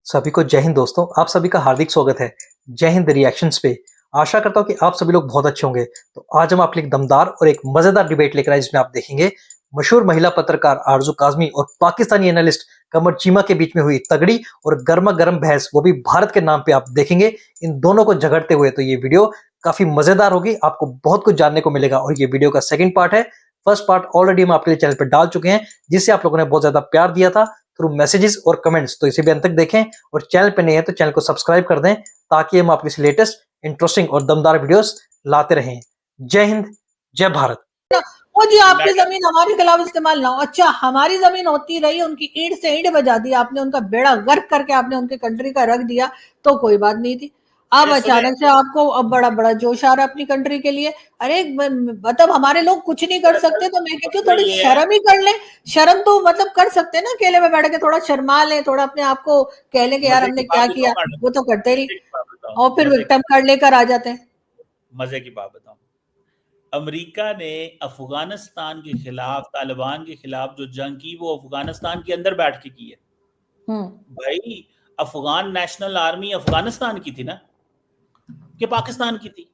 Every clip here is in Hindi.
सभी को जय हिंद दोस्तों। आप सभी का हार्दिक स्वागत है जय हिंद रिएक्शंस पे। आशा करता हूँ कि आप सभी लोग बहुत अच्छे होंगे। तो आज हम आपके लिए एक दमदार और एक मजेदार डिबेट लेकर आए, जिसमें आप देखेंगे मशहूर महिला पत्रकार आरजू काजमी और पाकिस्तानी एनालिस्ट कमर चीमा के बीच में हुई तगड़ी और गर्मा गर्म बहस, वो भी भारत के नाम पे। आप देखेंगे इन दोनों को झगड़ते हुए। तो ये वीडियो काफी मजेदार होगी, आपको बहुत कुछ जानने को मिलेगा। और ये वीडियो का सेकंड पार्ट है। फर्स्ट पार्ट ऑलरेडी हम आपके लिए चैनल पर डाल चुके हैं, जिसे आप लोगों ने बहुत ज्यादा प्यार दिया था थ्रू मैसेजेस और कमेंट्स। तो इसे भी अंत तक देखें, और चैनल पे नए हैं तो चैनल को सब्सक्राइब कर दें, ताकि हम आपके लेटेस्ट इंटरेस्टिंग और दमदार वीडियोस लाते रहें। जय हिंद, जय भारत। वो जी आपकी जमीन हमारे खिलाफ इस्तेमाल ना हो। अच्छा, हमारी जमीन होती रही, उनकी ईंट से ईंट बजा दी आपने, उनका बेड़ा गर्क करके आपने उनके कंट्री का रख दिया, तो कोई बात नहीं थी। अब अचानक से आपको अब बड़ा बड़ा जोश आ रहा है अपनी कंट्री के लिए। अरे मतलब हमारे लोग कुछ नहीं कर सकते, तो मैं कहती हूँ थोड़ी शर्म ही कर ले। शर्म तो मतलब कर सकते हैं ना, अकेले में बैठ के थोड़ा शर्मा लें, थोड़ा अपने आप को कह लें कि यार हमने क्या किया। वो तो करते नहीं, और फिर विक्टिम कार्ड लेकर आ जाते हैं। मजे की बात बताऊं, अमेरिका ने अफगानिस्तान के खिलाफ, तालिबान के खिलाफ जो जंग की, वो अफगानिस्तान के अंदर बैठ के की है। भाई, अफगान नेशनल आर्मी अफगानिस्तान की थी ना, कि पाकिस्तान की थी?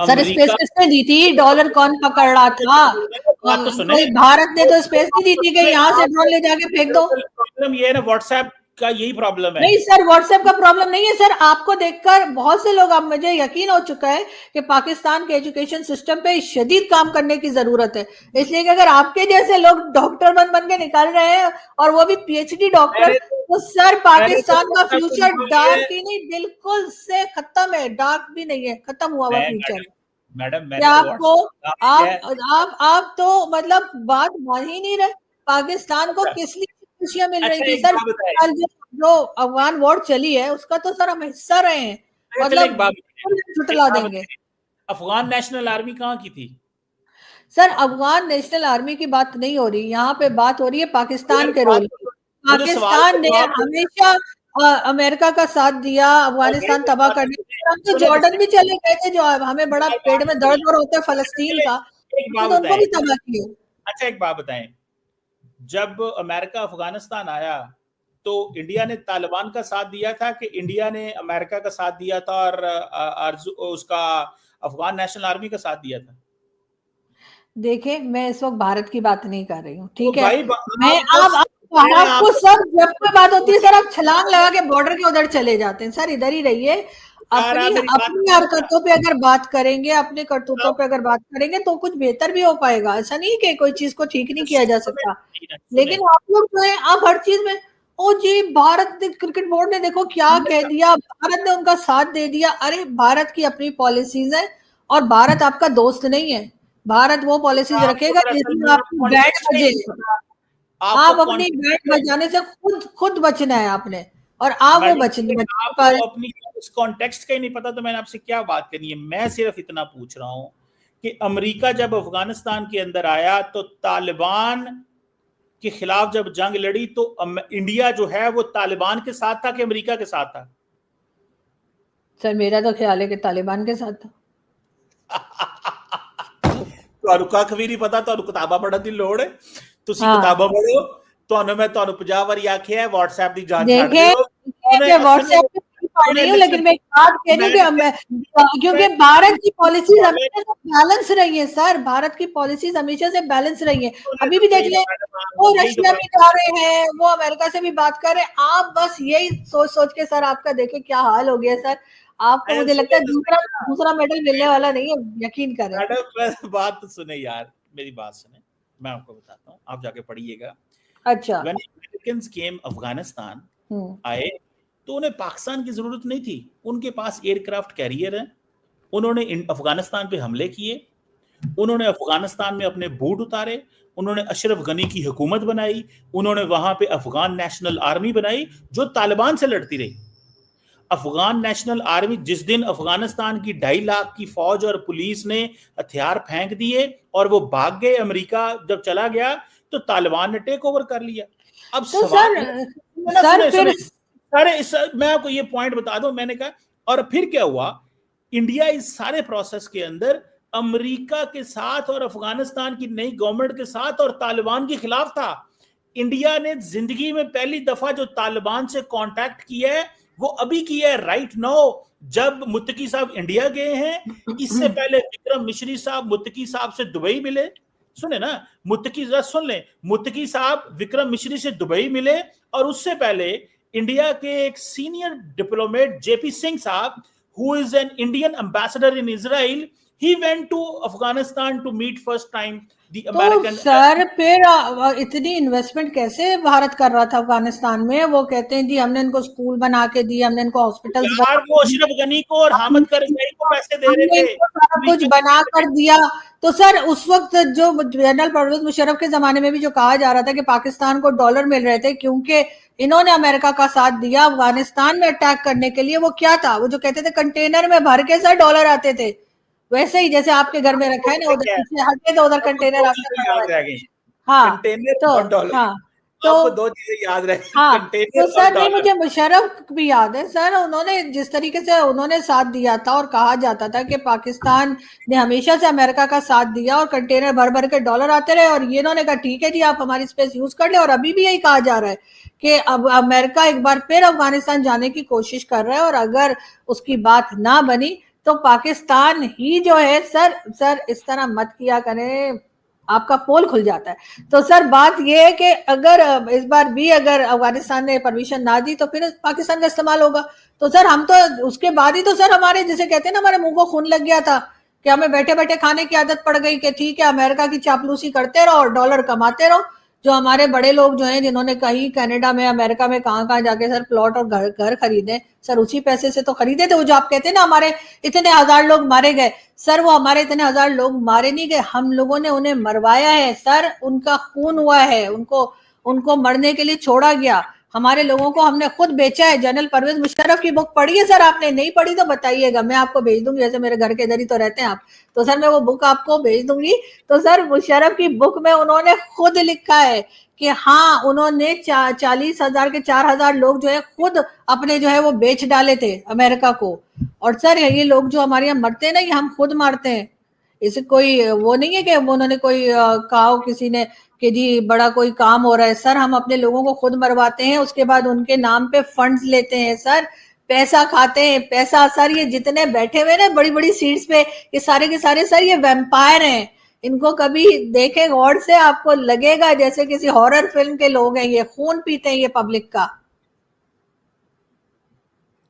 सर स्पेस किसने दी थी? डॉलर कौन पकड़ रहा था? तो भारत ने तो स्पेस नहीं दी थी कि यहाँ से ड्रोन ले जाके फेंक दो। प्रॉब्लम ये है ना, व्हाट्सएप का यही प्रॉब्लम है। नहीं सर, व्हाट्सएप का प्रॉब्लम नहीं है सर। आपको देखकर बहुत से लोग, अब मुझे यकीन हो चुका है कि पाकिस्तान के एजुकेशन सिस्टम पे शदीद काम करने की जरूरत है। इसलिए कि अगर आपके जैसे लोग डॉक्टर बन के निकल रहे हैं, और वो भी पीएचडी डॉक्टर, तो सर पाकिस्तान का फ्यूचर डार्क ही नहीं, बिल्कुल से खत्म है। डार्क भी नहीं है, खत्म हुआ हुआ फ्यूचर। मैडम, आपको आप तो मतलब बात मान ही नहीं रहे। पाकिस्तान को किस लिए खुशियां मिल रही थी सर? जो अफगान वॉर चली है, उसका तो सर हम हिस्सा रहे हैं, मतलब छुटला देंगे। अफगान नेशनल आर्मी कहाँ की थी? सर अफगान नेशनल आर्मी की बात नहीं हो रही यहाँ पे, बात हो रही है पाकिस्तान के रोल की। पाकिस्तान ने हमेशा अमेरिका का साथ दिया अफगानिस्तान तबाह करने। हम तो जॉर्डन भी चले गए थे, जो हमें बड़ा पेट में दर्द हो होता है फलस्तीन का, तो उनको भी तबाह किया। अच्छा, एक बात बताएं, जब अमेरिका अफगानिस्तान आया तो इंडिया ने तालिबान का साथ दिया था कि इंडिया ने अमेरिका का साथ दिया था और उसका अफगान नेशनल आर्मी का साथ दिया था? देखिए, मैं इस वक्त भारत की बात नहीं कर रही हूँ, ठीक है? मैं आपको सब जब कोई बात होती है सर, आप छलांग लगा के बॉर्डर के उधर चले जाते हैं। सर इधर ही रहिए। अपनी हरकतों पे अगर बात करेंगे, अपने करतूतों पे अगर बात करेंगे, तो कुछ बेहतर भी हो पाएगा। ऐसा नहीं कि कोई चीज को ठीक नहीं किया जा सकता, लेकिन आप लोग जो है, आप हर चीज में ओ जी भारत क्रिकेट बोर्ड ने देखो क्या कह दिया, भारत ने उनका साथ दे दिया। अरे भारत की अपनी पॉलिसीज है, और भारत आपका दोस्त नहीं है। भारत वो पॉलिसीज रखेगा जिसमें आपकी बैंड बजे। आप अपनी बैंड बजाने से खुद बचना है आपने, और आप वो बचने अपनी इस कॉन्टेक्स्ट का ही नहीं पता, तो मैंने आपसे क्या बात करनी है। मैं सिर्फ इतना पूछ रहा हूं कि अमेरिका जब अफगानिस्तान के अंदर आया, तो तालिबान के खिलाफ जब जंग लड़ी, तो इंडिया जो है वो तालिबान के साथ था कि अमेरिका के साथ था? सर मेरा तो ख्याल है कि तालिबान के साथ था। ਤੁਹਾਨੂੰ ਕੱਖ ਵੀ ਨਹੀਂ ਪਤਾ, ਤੁਹਾਨੂੰ ਕਿਤਾਬਾਂ ਪੜ੍ਹਨ ਦੀ ਲੋੜ ਹੈ? ਤੁਸੀਂ ਕਿਤਾਬਾਂ ਪੜ੍ਹੋ। ਤੁਹਾਨੂੰ ਮੈਂ 50 ਵਾਰੀ ਆਖਿਆ WhatsApp ਦੀ ਜਾਂਚ ਛੱਡ ਦਿਓ। WhatsApp पे पढ़ रही हूँ, लेकिन मैं बात कह रही हूँ क्योंकि भारत की पॉलिसीज हमेशा से बैलेंस रही है सर। भारत की पॉलिसीज हमेशा से बैलेंस रही है। अभी भी देख लें, वो रशिया में जा रहे हैं, वो अमेरिका से भी बात कर रहे हैं। आप बस यही सोच के सर आपका देखें क्या हाल हो गया सर। आपको मुझे लगता है दूसरा मेडल मिलने वाला नहीं है, यकीन करें। मैडम बात तो सुने यार, मेरी बात सुने, मैं आपको बताता हूँ, आप जाके पढ़िएगा। अच्छा, When Americans came अफगानिस्तान आए, तो उन्हें पाकिस्तान की जरूरत नहीं थी। उनके पास एयरक्राफ्ट कैरियर है। उन्होंने अफगानिस्तान पे हमले किए, उन्होंने अफगानिस्तान में अपने बूट उतारे, उन्होंने अशरफ गनी की हुकूमत बनाई, उन्होंने वहां पे अफगान नेशनल आर्मी बनाई जो तालिबान से लड़ती रही। अफगान नेशनल आर्मी, जिस दिन अफगानिस्तान की 2.5 लाख की फौज और पुलिस ने हथियार फेंक दिए और वो भाग गए, अमेरिका जब चला गया, तो तालिबान ने टेक ओवर कर लिया। अब तो सर मैं आपको ये पॉइंट बता दूं, मैंने कहा, और फिर क्या हुआ, इंडिया इस सारे प्रोसेस के अंदर अमेरिका के साथ और अफगानिस्तान की नई गवर्नमेंट के साथ और तालिबान के खिलाफ था। इंडिया ने जिंदगी में पहली दफा जो तालिबान से कांटेक्ट किया है वो अभी किया है, राइट नाउ, जब मुत्तकी साहब इंडिया गए हैं। इससे पहले विक्रम मिश्री साहब मुत्तकी साहब से दुबई मिले, सुने ना, मुत्तकी सुन ले, मुत्तकी साहब विक्रम मिश्री से दुबई मिले, और उससे पहले इंडिया के एक सीनियर डिप्लोमेट जेपी सिंह साहब, who is an Indian ambassador in Israel, he went to Afghanistan to meet first time the American। तो सर फिर इतनी इन्वेस्टमेंट कैसे भारत कर रहा था अफगानिस्तान में? वो कहते हैं जी हमने इनको स्कूल बना के दिए, हमने इनको हॉस्पिटल, वो अशरफ गनी को और हामिद करज़ई को पैसे दे रहे थे, सारा कुछ बना कर दिया। तो सर उस वक्त जो जनरल परवेज मुशर्रफ के जमाने में भी जो कहा जा रहा था कि पाकिस्तान को डॉलर मिल रहे थे क्योंकि इन्होंने अमेरिका का साथ दिया अफगानिस्तान में अटैक करने के लिए, वो क्या था? वो जो कहते थे कंटेनर में भर के सर डॉलर आते थे, वैसे ही जैसे आपके घर में रखा है ना, उधर पीछे हटे तो उधर कंटेनर आपके, हाँ तो हाँ तो दो चीजें याद रहे। हाँ तो सर नहीं, मुझे मुशर्रफ भी याद है सर, उन्होंने जिस तरीके से उन्होंने साथ दिया था और कहा जाता था कि पाकिस्तान ने हमेशा से अमेरिका का साथ दिया और कंटेनर भर भर के डॉलर आते रहे, और ये इन्होंने कहा ठीक है जी आप हमारी स्पेस यूज कर ले। और अभी भी यही कहा जा रहा है कि अब अमेरिका एक बार फिर अफगानिस्तान जाने की कोशिश कर रहा है, और अगर उसकी बात ना बनी तो पाकिस्तान ही जो है सर इस तरह मत किया करें, आपका पोल खुल जाता है। तो सर बात यह है कि अगर इस बार भी अगर अफगानिस्तान ने परमिशन ना दी तो फिर पाकिस्तान का इस्तेमाल होगा। तो सर हम तो उसके बाद ही तो सर हमारे जिसे कहते हैं ना, हमारे मुंह को खून लग गया था कि हमें बैठे बैठे खाने की आदत पड़ गई कि ठीक है अमेरिका की चापलूसी करते रहो और डॉलर कमाते रहो। जो हमारे बड़े लोग जो हैं जिन्होंने कहीं कनाडा में, अमेरिका में, कहाँ जाके सर प्लॉट और घर खरीदे, सर उसी पैसे से तो खरीदे थे। वो जो आप कहते हैं ना हमारे इतने हजार लोग मारे गए, सर वो हमारे इतने हजार लोग मारे नहीं गए, हम लोगों ने उन्हें मरवाया है सर, उनका खून हुआ है, उनको मरने के लिए छोड़ा गया, हमारे लोगों को हमने खुद बेचा है। जनरल परवेज मुशर्रफ की बुक पढ़ी है सर आपने? नहीं पढ़ी तो बताइएगा, मैं आपको भेज दूंगी, जैसे मेरे घर के इधर ही तो रहते हैं आप, तो सर मैं वो बुक आपको भेज दूंगी। तो सर मुशर्रफ की बुक में उन्होंने खुद लिखा है कि हाँ उन्होंने 40,000 के 4,000 लोग जो है खुद अपने जो है वो बेच डाले थे अमेरिका को। और सर ये लोग जो हमारे यहाँ मरते हैं ना, ये हम खुद मारते हैं, इसे कोई वो नहीं है कि उन्होंने कोई कहा किसी ने कि जी बड़ा कोई काम हो रहा है। सर हम अपने लोगों को खुद मरवाते हैं, उसके बाद उनके नाम पे फंड्स लेते हैं सर, पैसा खाते हैं, पैसा। सर ये जितने बैठे हुए ना बड़ी बड़ी सीट्स पे, ये सारे के सारे सर ये वैम्पायर हैं, इनको कभी देखे गौर से आपको लगेगा जैसे किसी हॉरर फिल्म के लोग हैं, ये खून पीते हैं ये पब्लिक का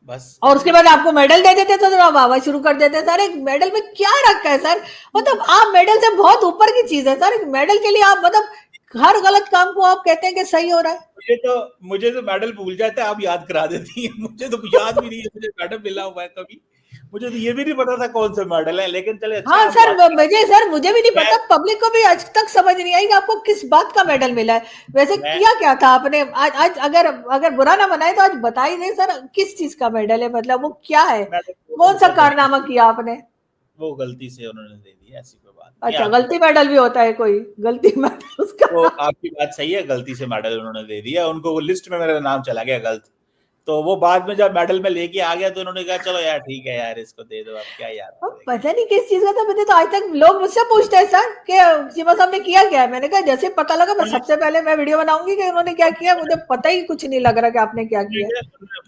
बस। और उसके बाद आपको मेडल दे देते तो आप वाह शुरू कर देते। सर एक मेडल में क्या रखा है सर? मतलब आप मेडल से बहुत ऊपर की चीज है सर, एक मेडल के लिए आप मतलब हर गलत काम को आप कहते हैं कि सही हो रहा है। मुझे तो मेडल भूल जाते हैं, आप याद करा देती हैं, मुझे तो याद भी नहीं है मुझे मेडल मिला हुआ है कभी, मुझे तो ये भी नहीं पता था कौन सा मेडल है, लेकिन चले अच्छा। हाँ सर मुझे भी नहीं पता, पब्लिक को भी आज तक समझ नहीं आई कि आपको किस बात का मेडल मिला है। वैसे किया क्या था आपने आज? अगर बुरा ना बनाए तो आज बता ही दें सर किस चीज का मेडल है, मतलब वो क्या है, कौन सा कारनामा किया आपने? वो गलती से उन्होंने दे दिया, ऐसी कोई बात। अच्छा गलती मेडल भी होता है, कोई गलती मेडल उसका? वो आपकी बात सही है, गलती से मेडल उन्होंने दे दिया, उनको वो लिस्ट में मेरा नाम चला गया गलत, तो वो बाद में जब मेडल में लेके आ गया तो उन्होंने कहा चलो यार ठीक है यार इसको दे दो, अब क्या यार। पता नहीं किस चीज का था, मुझे तो आज तक लोग मुझसे पूछते हैं सर कि चीमा साहब ने किया क्या है। मैंने कहा जैसे पता लगा मैं सबसे पहले मैं वीडियो बनाऊंगी कि उन्होंने क्या किया, मुझे पता ही कुछ नहीं लग रहा कि आपने क्या किया।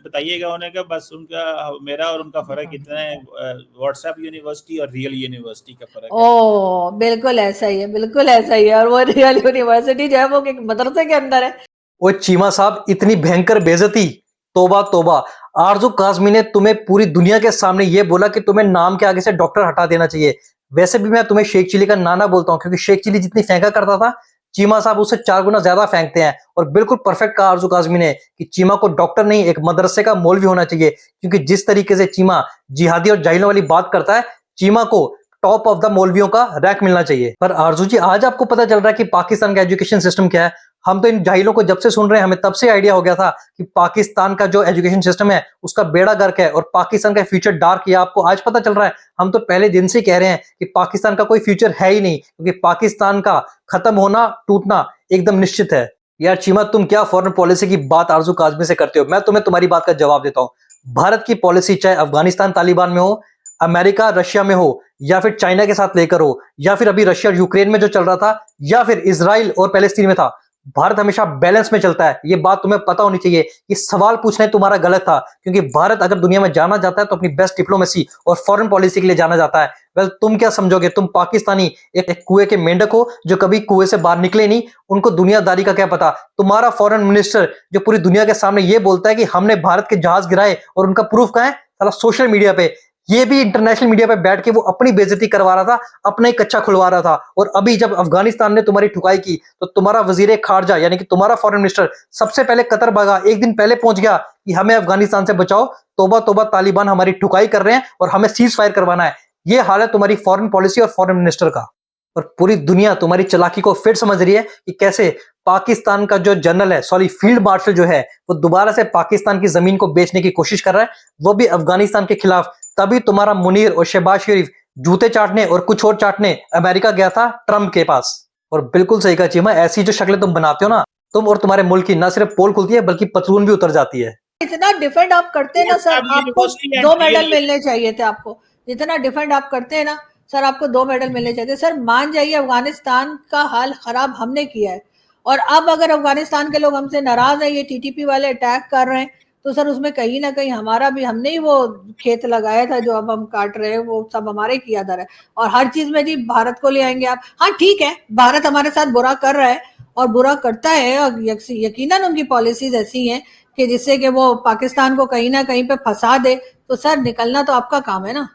बताइएगा उन्हें का बस उनका मेरा और उनका फर्क इतना है, व्हाट्सएप यूनिवर्सिटी और रियल यूनिवर्सिटी का फर्क है। ओ बिल्कुल ऐसा ही है, बिल्कुल ऐसा ही है, और वो रियल यूनिवर्सिटी जो है वो एक मदरसे के अंदर है। वो चीमा साहब इतनी भयंकर बेइज्जती, तौबा तौबा। आरजू काज़मी ने तुम्हें पूरी दुनिया के सामने ये बोला कि तुम्हें नाम के आगे से डॉक्टर हटा देना चाहिए। वैसे भी मैं तुम्हें शेख चिली का नाना बोलता हूं, क्योंकि शेख चिली जितनी फेंका करता था चीमा साहब उससे 4 गुना ज्यादा फेंकते हैं। और बिल्कुल परफेक्ट कहा आरजू काज़मी ने कि चीमा को डॉक्टर नहीं एक मदरसे का मौलवी होना चाहिए, क्योंकि जिस तरीके से चीमा जिहादी और जाहिलों वाली बात करता है, चीमा को टॉप ऑफ द मौलवियों का रैंक मिलना चाहिए। पर आरजू जी आज आपको पता चल रहा है कि पाकिस्तान का एजुकेशन सिस्टम क्या है। हम तो इन जाहिलों को जब से सुन रहे हैं, हमें तब से आइडिया हो गया था कि पाकिस्तान का जो एजुकेशन सिस्टम है उसका बेड़ा गर्क है और पाकिस्तान का फ्यूचर डार्क है। आपको आज पता चल रहा है, हम तो पहले दिन से कह रहे हैं कि पाकिस्तान का कोई फ्यूचर है ही नहीं, क्योंकि पाकिस्तान का खत्म होना टूटना एकदम निश्चित है। यार चीमा तुम क्या फॉरेन पॉलिसी की बात आरजू काज़मी से करते हो, मैं तुम्हें तुम्हारी बात का जवाब देता हूं। भारत की पॉलिसी चाहे अफगानिस्तान तालिबान में हो, अमेरिका रशिया में हो, या फिर चाइना के साथ लेकर हो, या फिर अभी रशिया यूक्रेन में जो चल रहा था, या फिर इजराइल और पैलेस्तीन में था, भारत हमेशा बैलेंस में चलता है, ये बात तुम्हें पता होनी चाहिए कि सवाल पूछना तुम्हारा गलत था, क्योंकि भारत अगर दुनिया में जाना जाता है तो अपनी बेस्ट डिप्लोमेसी और फॉरेन पॉलिसी के लिए जाना जाता है। वेल, तुम क्या समझोगे? तुम पाकिस्तानी एक कुएं के मेंढक हो जो कभी कुएं से बाहर निकले नहीं, उनको दुनियादारी का क्या पता। तुम्हारा फॉरेन मिनिस्टर जो पूरी दुनिया के सामने ये बोलता है कि हमने भारत के जहाज गिराए, और उनका प्रूफ कहां है? साला सोशल मीडिया पे। ये भी इंटरनेशनल मीडिया पे बैठ के वो अपनी बेइज्जती करवा रहा था, अपना ही कच्चा खुलवा रहा था। और अभी जब अफगानिस्तान ने तुम्हारी ठुकाई की तो तुम्हारा वजीर खारजा यानी कि तुम्हारा फॉरेन मिनिस्टर सबसे पहले कतर भागा, एक दिन पहले पहुंच गया कि हमें अफगानिस्तान से बचाओ, तौबा तौबा तालिबान हमारी ठुकाई कर रहे हैं और हमें सीज फायर करवाना है। ये हाल है तुम्हारी फॉरेन पॉलिसी और फॉरेन मिनिस्टर का। और पूरी दुनिया तुम्हारी चालाकी को फिर समझ रही है कि कैसे पाकिस्तान का जो जनरल है, सॉरी फील्ड मार्शल जो है, वो दोबारा से पाकिस्तान की जमीन को बेचने की कोशिश कर रहा है, वो भी अफगानिस्तान के खिलाफ। तभी तुम्हारा मुनीर और शहबाज शरीफ जूते चाटने और कुछ और चाटने अमेरिका गया था ट्रंप के पास। और बिल्कुल सही कहा चीमा, ऐसी जो शक्लें तुम बनाते हो ना, तुम और तुम्हारे मुल्क की न सिर्फ पोल खुलती है बल्कि पतलून भी उतर जाती है। इतना डिफेंड आप करते हैं ना सर, आपको 2 मेडल मिलने चाहिए थे। आपको जितना डिफेंड आप करते हैं ना सर, आपको 2 मेडल मिलने चाहिए। सर मान जाइए, अफगानिस्तान का हाल खराब हमने किया है, और अब अगर अफगानिस्तान के लोग हमसे नाराज है, ये टीटीपी वाले अटैक कर रहे हैं, तो सर उसमें कहीं ना कहीं हमारा भी, हमने ही वो खेत लगाया था जो अब हम काट रहे हैं, वो सब हमारे किया जा रहा है। और हर चीज में जी भारत को ले आएंगे आप। हाँ ठीक है, भारत हमारे साथ बुरा कर रहा है और बुरा करता है, और यकीनन उनकी पॉलिसीज ऐसी हैं कि जिससे कि वो पाकिस्तान को कहीं ना कहीं पे फंसा दे। तो सर निकलना तो आपका काम है ना।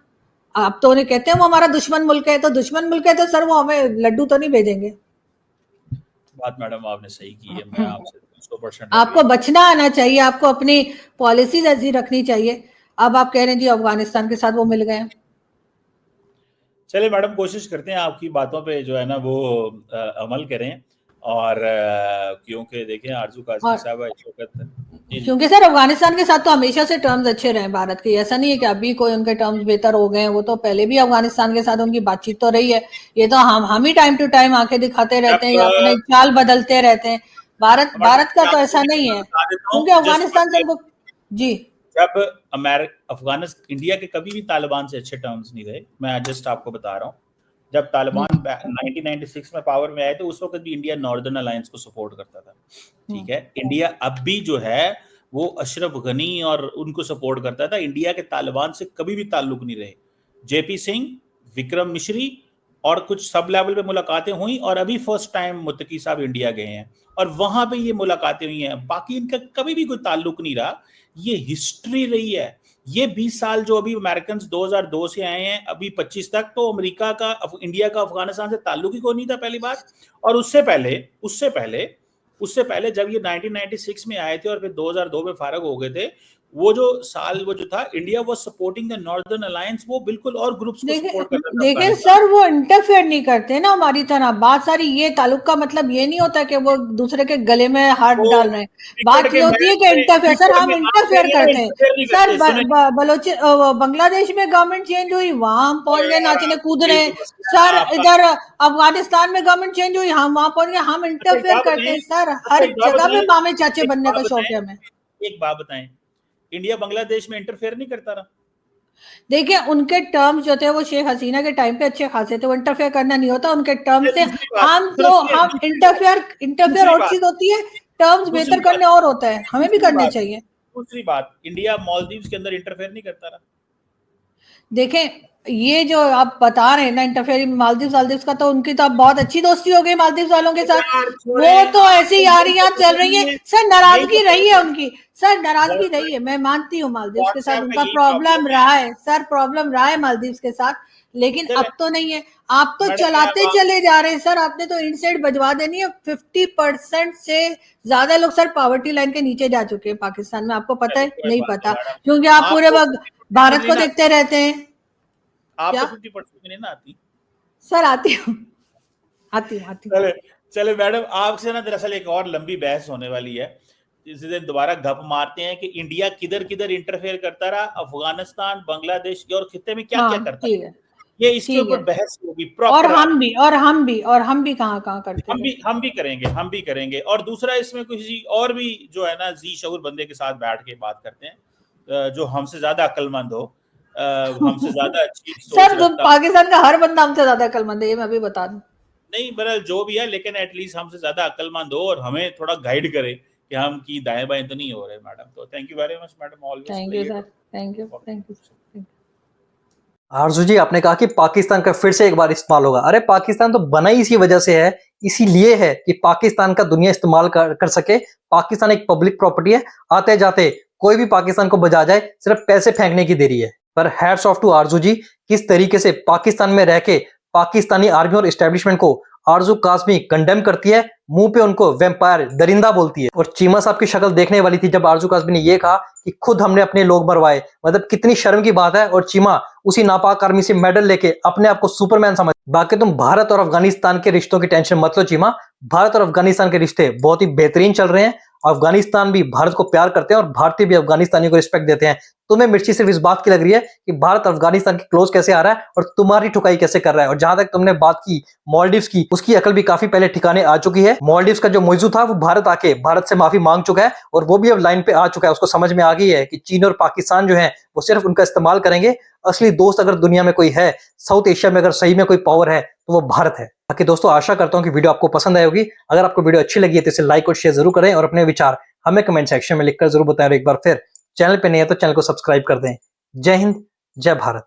आप तो उन्हें कहते हैं वो हमारा दुश्मन मुल्क है, तो दुश्मन मुल्क है तो सर वो हमें लड्डू तो नहीं भेजेंगे। बात मैडम आपने सही की है, मैं आपसे 100% आपको बचना आना चाहिए, आपको अपनी पॉलिसीज ऐसी रखनी चाहिए। अब आप कह रहे हैं जी अफगानिस्तान के साथ वो मिल गए। चलिए मैडम, कोशिश करते हैं आपकी बातों पे जो है ना वो अमल करें। और क्योंकि देखें आरजू काजमी साहब इस वक्त, क्योंकि सर अफगानिस्तान के साथ तो हमेशा से टर्म्स अच्छे रहे भारत के, ऐसा नहीं है कि अभी कोई उनके टर्म्स बेहतर हो गए हैं। वो तो पहले भी अफगानिस्तान के साथ उनकी बातचीत तो रही है। ये तो हम ही टाइम टू टाइम आंखें दिखाते रहते हैं या अपने चाल बदलते रहते हैं। भारत का तो ऐसा नहीं है, क्योंकि अफगानिस्तान से उनको जी, जब अफगानिस्तान इंडिया के कभी भी तालिबान से अच्छे टर्म्स नहीं रहे। मैं जस्ट आपको बता रहा हूँ, जब तालिबान 1996 में पावर में आए तो उस वक्त भी इंडिया नॉर्दर्न अलायंस को सपोर्ट करता था। ठीक है, इंडिया अब भी जो है वो अशरफ गनी और उनको सपोर्ट करता था। इंडिया के तालिबान से कभी भी ताल्लुक नहीं रहे। जेपी सिंह, विक्रम मिश्री और कुछ सब लेवल पे मुलाकातें हुई, और अभी फर्स्ट टाइम मुत्तकी साहब इंडिया गए हैं और वहां पे ये मुलाकातें हुई हैं। बाकी इनका कभी भी कोई ताल्लुक नहीं रहा, ये हिस्ट्री रही है। ये 20 साल जो अभी अमेरिकन 2002 से आए हैं अभी 25 तक, तो अमेरिका का इंडिया का अफगानिस्तान से ताल्लुक ही कोई नहीं था, पहली बात। और उससे पहले जब ये 1996 में आए थे और फिर 2002 में फारग हो गए थे, वो जो था, India was supporting the northern alliance, वो बिल्कुल और ग्रुप्स को सपोर्ट करता था। लेकिन सर वो इंटरफेयर नहीं करते ना हमारी तरह। बात सारी ये ताल्लुक का मतलब ये नहीं होता कि वो दूसरे के गले में हाथ डाल रहे हैं। बात ये होती है कि इंटरफेयर, सर हम इंटरफेयर करते हैं। सर बांग्लादेश में गवर्नमेंट चेंज हुई, वहां हम पहुंच गए नाचने कूद रहे। सर इधर अफगानिस्तान में गवर्नमेंट चेंज हुई, हम वहां पहुंच गए। हम इंटरफेयर करते हैं सर, हर जगह पे मामे चाचे बनने का शौक है हमें। एक बात बताएं, इंडिया बांग्लादेश में इंटरफेयर नहीं करता रहा। देखिए उनके टर्म्स जो थे वो शेख हसीना के टाइम पे अच्छे खासे थे, वो इंटरफेयर करना नहीं होता उनके टर्म्स से। हम इंटरफेयर और चीज होती है, टर्म्स बेहतर करने और होता है, हमें भी करने चाहिए। दूसरी बात, इंडिया मालदीव्स के अंदर इंटरफेयर नहीं करता रहा। देखें ये जो आप बता रहे हैं ना इंटरफेयर, मालदीव्स का तो उनकी तो अब बहुत अच्छी दोस्ती हो गई मालदीव्स वालों के साथ। वो तो ऐसी यारियां चल रही है सर, नाराजगी रही है उनकी। सर नाराजगी रही है, मैं मानती हूँ मालदीव्स के साथ उनका प्रॉब्लम रहा है। सर प्रॉब्लम रहा है मालदीव्स के साथ, लेकिन अब तो नहीं है। आप तो चलाते चले जा रहे हैं सर, आपने तो इनसेट बजवा देनी है। 50% से ज्यादा लोग सर पॉवर्टी लाइन के नीचे जा चुके हैं पाकिस्तान में। आपको पता है? नहीं पता, क्योंकि आप पूरे वक्त भारत को देखते रहते हैं। आपको 50% में नहीं ना आती? सर आती हूँ। चले मैडम, आपसे ना दरअसल एक और लंबी बहस होने वाली है। इस दिन दोबारा गप मारते हैं कि इंडिया किधर किधर इंटरफेयर करता रहा, अफगानिस्तान, बांग्लादेश और खित्ते में क्या क्या करता है। ये इसके ऊपर बहस होगी और हम भी कहाँ करते हैं। हम भी करेंगे। और दूसरा, इसमें किसी और भी जो है ना जी शऊर बंदे के साथ बैठ के बात करते हैं, जो हमसे ज्यादा अक्लमंद हो, हमसे ज्यादा अच्छी सोच सर पाकिस्तान का हर बंदा हमसे ज्यादा अक्लमंद है, ये मैं अभी बता दूं। नहीं बहरहाल जो भी है, लेकिन एटलीस्ट हमसे ज्यादा अक्लमंद हो और हमें थोड़ा गाइड करे कि हम की दाएं बाएं तो नहीं हो रहे मैडम। तो thank you very much madam, always thank you sir, thank you, thank you. आरजू जी, आपने कहा कि पाकिस्तान का फिर से एक बार इस्तेमाल होगा। अरे पाकिस्तान तो बना ही इसी वजह से है, इसीलिए है कि पाकिस्तान का दुनिया इस्तेमाल कर सके। पाकिस्तान एक पब्लिक प्रॉपर्टी है, आते जाते कोई भी पाकिस्तान को बजा जाए, सिर्फ पैसे फेंकने की देरी है। पर हैट्स ऑफ टू आरजू जी, किस तरीके से पाकिस्तान में रह के पाकिस्तानी आर्मी और एस्टेब्लिशमेंट को आरजू काज़मी कंडेम करती है, मुंह पे उनको वैम्पायर दरिंदा बोलती है। और चीमा साहब की शक्ल देखने वाली थी जब आरजू काज़मी ने ये कहा कि खुद हमने अपने लोग मरवाए। मतलब कितनी शर्म की बात है। और चीमा उसी नापाक आर्मी से मेडल लेके अपने आप को सुपरमैन समझ। बाकी तुम भारत और अफगानिस्तान के रिश्तों की टेंशन मत लो चीमा, भारत और अफगानिस्तान के रिश्ते बहुत ही बेहतरीन चल रहे हैं। अफगानिस्तान भी भारत को प्यार करते हैं और भारतीय भी अफगानिस्तानियों को रिस्पेक्ट देते हैं। तुम्हें मिर्ची सिर्फ इस बात की लग रही है कि भारत अफगानिस्तान के क्लोज कैसे आ रहा है और तुम्हारी ठुकाई कैसे कर रहा है। और जहां तक तुमने बात की मालदीव्स की, उसकी अकल भी काफी पहले ठिकाने आ चुकी है। मालदीव्स का जो मौजू था वो भारत आके भारत से माफी मांग चुका है और वो भी अब लाइन पे आ चुका है। उसको समझ में आ गई है कि चीन और पाकिस्तान जो है वो सिर्फ उनका इस्तेमाल करेंगे। असली दोस्त अगर दुनिया में कोई है, साउथ एशिया में अगर सही में कोई पावर है तो वो भारत है। बाकी दोस्तों, आशा करता हूं कि वीडियो आपको पसंद आई होगी। अगर आपको वीडियो अच्छी लगी है तो इसे लाइक और शेयर जरूर करें और अपने विचार हमें कमेंट सेक्शन में लिखकर जरूर बताएं। और एक बार फिर चैनल पे नहीं है तो चैनल को सब्सक्राइब कर दें। जय हिंद, जय भारत।